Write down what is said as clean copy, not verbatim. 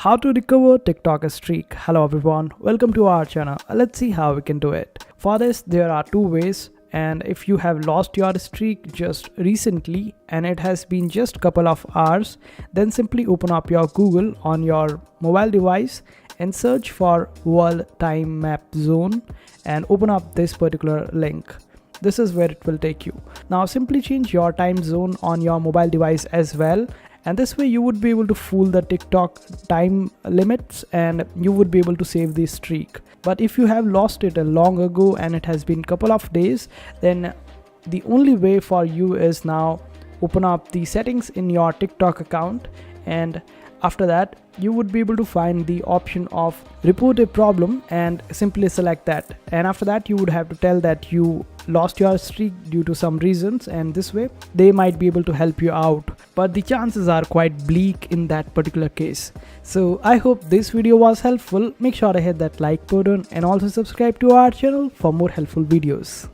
How to recover TikTok streak. Hello everyone, welcome to our channel. Let's see how we can do it. For this there are two ways, and if you have lost your streak just recently and it has been just couple of hours, then simply open up your Google on your mobile device and search for World Time Map Zone and open up this particular link. This is where it will take you. Now simply change your time zone on your mobile device as well, and this way you would be able to fool the TikTok time limits and you would be able to save the streak. But if you have lost it long ago and it has been couple of days, then the only way for you is now open up the settings in your TikTok account, and after that you would be able to find the option of report a problem and simply select that, and after that you would have to tell that you lost your streak due to some reasons, and this way they might be able to help you out, but the chances are quite bleak in that particular case. So I hope this video was helpful. Make sure to hit that like button and also subscribe to our channel for more helpful videos.